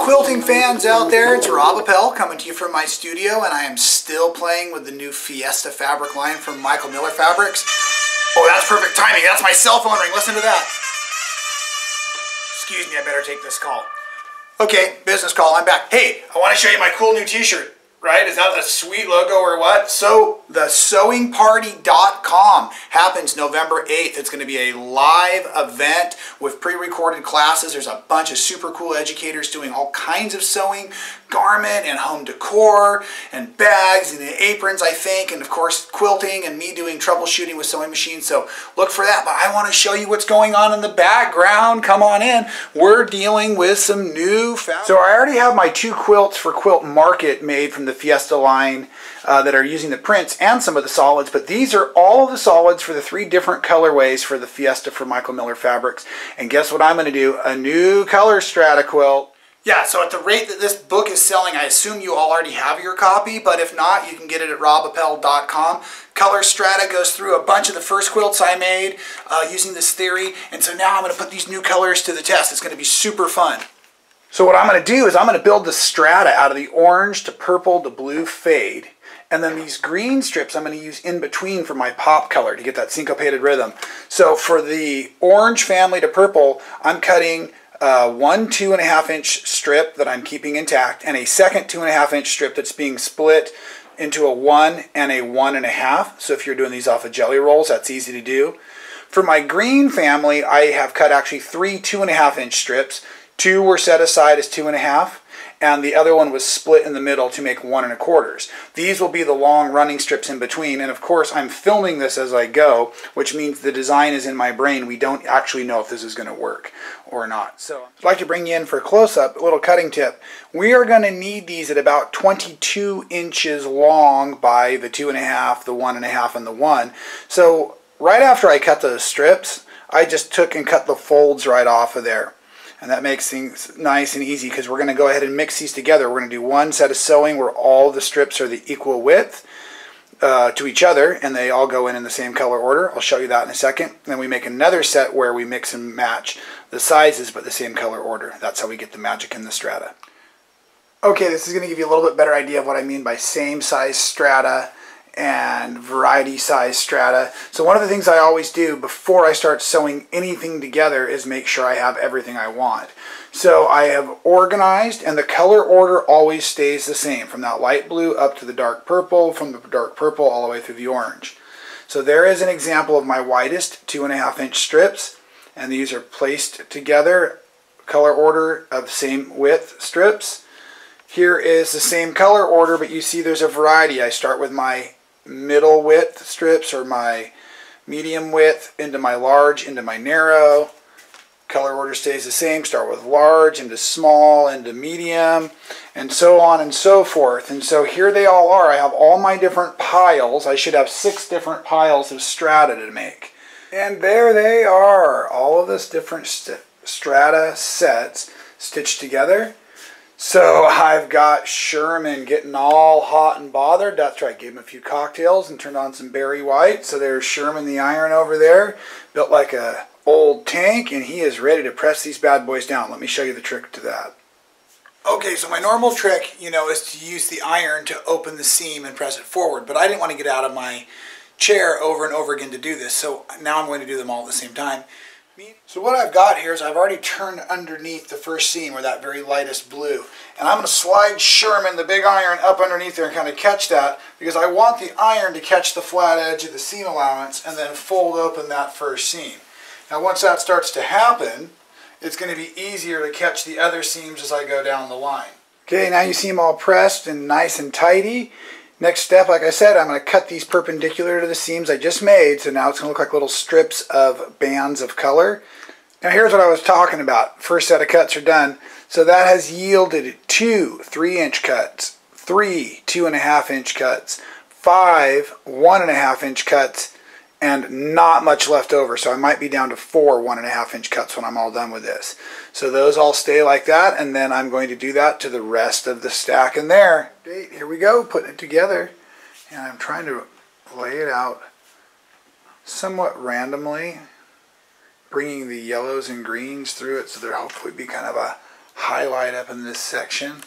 quilting fans out there, it's Rob Appel coming to you from my studio, and I am still playing with the new Fiesta fabric line from Michael Miller Fabrics. Oh, that's perfect timing. That's my cell phone ring. Listen to that. Excuse me, I better take this call. Okay, business call, I'm back. Hey, I want to show you my cool new t-shirt. Right? Is that a sweet logo or what? So, the sewingparty.com happens November 8th. It's going to be a live event with pre-recorded classes. There's a bunch of super cool educators doing all kinds of sewing, garment and home decor, and bags and aprons, I think, and of course quilting and me doing troubleshooting with sewing machines. So, look for that. But I want to show you what's going on in the background. Come on in. We're dealing with some new fabric. So, I already have my 2 quilts for Quilt Market made from the Fiesta line that are using the prints and some of the solids, but these are all of the solids for the 3 different colorways for the Fiesta for Michael Miller Fabrics. And guess what I'm going to do? A new color strata quilt. Yeah, so at the rate that this book is selling, I assume you all already have your copy, but if not, you can get it at robappel.com. Color Strata goes through a bunch of the first quilts I made using this theory, and so now I'm going to put these new colors to the test. It's going to be super fun. So what I'm going to do is I'm going to build the strata out of the orange to purple to blue fade. And then these green strips I'm going to use in between for my pop color to get that syncopated rhythm. So for the orange family to purple, I'm cutting one 2.5 inch strip that I'm keeping intact and a second 2.5 inch strip that's being split into a 1 and a 1.5. So if you're doing these off of jelly rolls, that's easy to do. For my green family, I have cut actually 3 2.5 inch strips. 2 were set aside as 2.5, and the other one was split in the middle to make 1.25. These will be the long running strips in between, and of course I'm filming this as I go, which means the design is in my brain. We don't actually know if this is going to work or not. So I'd like to bring you in for a close-up, a little cutting tip. We are going to need these at about 22 inches long by the 2.5, the 1.5, and the 1. So right after I cut those strips, I just took and cut the folds right off of there. And that makes things nice and easy because we're going to go ahead and mix these together. We're going to do one set of sewing where all the strips are the equal width to each other and they all go in the same color order. I'll show you that in a second. Then we make another set where we mix and match the sizes but the same color order. That's how we get the magic in the strata. Okay, this is going to give you a little bit better idea of what I mean by same size strata and variety size strata. So one of the things I always do before I start sewing anything together is make sure I have everything I want. So I have organized, and the color order always stays the same, from that light blue up to the dark purple, from the dark purple all the way through the orange. So there is an example of my widest 2.5 inch strips, and these are placed together, color order of same width strips. Here is the same color order, but you see there's a variety. I start with my middle width strips or my medium width into my large into my narrow. Color order stays the same. Start with large into small into medium and so on and so forth. And so here they all are. I have all my different piles. I should have 6 different piles of strata to make. And there they are. All of this different strata sets stitched together. So I've got Sherman getting all hot and bothered. That's right, gave him a few cocktails and turned on some Barry White. So there's Sherman the iron over there, built like a old tank, and he is ready to press these bad boys down. Let me show you the trick to that. Okay, so my normal trick, is to use the iron to open the seam and press it forward. But I didn't want to get out of my chair over and over again to do this. So now I'm going to do them all at the same time. So what I've got here is I've already turned underneath the first seam, or that very lightest blue. And I'm going to slide Sherman, the big iron, up underneath there and kind of catch that, because I want the iron to catch the flat edge of the seam allowance and then fold open that first seam. Now once that starts to happen, it's going to be easier to catch the other seams as I go down the line. Okay, now you see them all pressed and nice and tidy. Next step, like I said, I'm going to cut these perpendicular to the seams I just made, so now it's going to look like little strips of bands of color. Now here's what I was talking about. First set of cuts are done. So that has yielded 2 3-inch cuts, 3 2.5 inch cuts, 5 1.5 inch cuts, and not much left over. So I might be down to 4 1.5 inch cuts when I'm all done with this. So those all stay like that, and then I'm going to do that to the rest of the stack in there. Here we go, putting it together, and I'm trying to lay it out somewhat randomly, bringing the yellows and greens through it so there'll hopefully be kind of a highlight up in this section.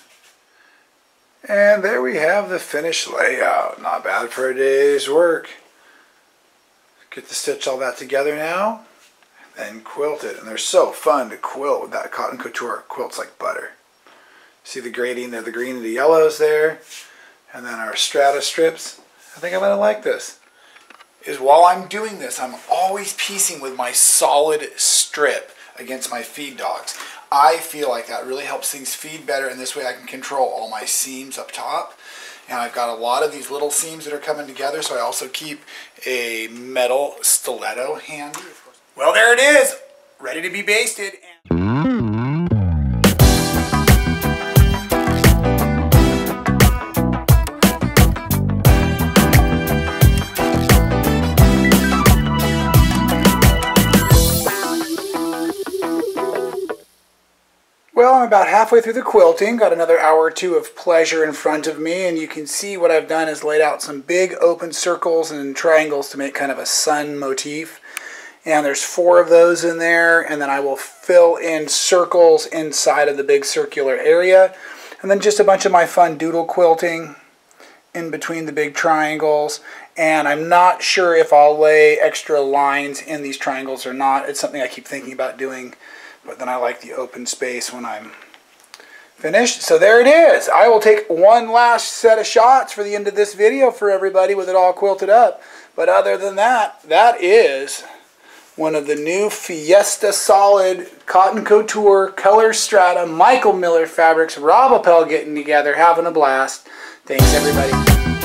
And there we have the finished layout. Not bad for a day's work. Get to stitch all that together now and quilt it. And they're so fun to quilt with that Cotton Couture. Quilts like butter. See the grading there, the green and the yellows there. And then our strata strips. I think I'm going to like this. Is while I'm doing this, I'm always piecing with my solid strip against my feed dogs. I feel like that really helps things feed better, and this way I can control all my seams up top. And I've got a lot of these little seams that are coming together, so I also keep a metal stiletto handy. Well, there it is, ready to be basted. Well, I'm about halfway through the quilting, got another hour or two of pleasure in front of me, and you can see what I've done is laid out some big open circles and triangles to make kind of a sun motif. And there's 4 of those in there, and then I will fill in circles inside of the big circular area. And then just a bunch of my fun doodle quilting in between the big triangles. And I'm not sure if I'll lay extra lines in these triangles or not. It's something I keep thinking about doing. But then I like the open space when I'm finished. So there it is. I will take one last set of shots for the end of this video for everybody with it all quilted up. But other than that, that is one of the new Fiesta Solid Cotton Couture Color Strata Michael Miller fabrics. Rob Appel getting together, having a blast. Thanks everybody.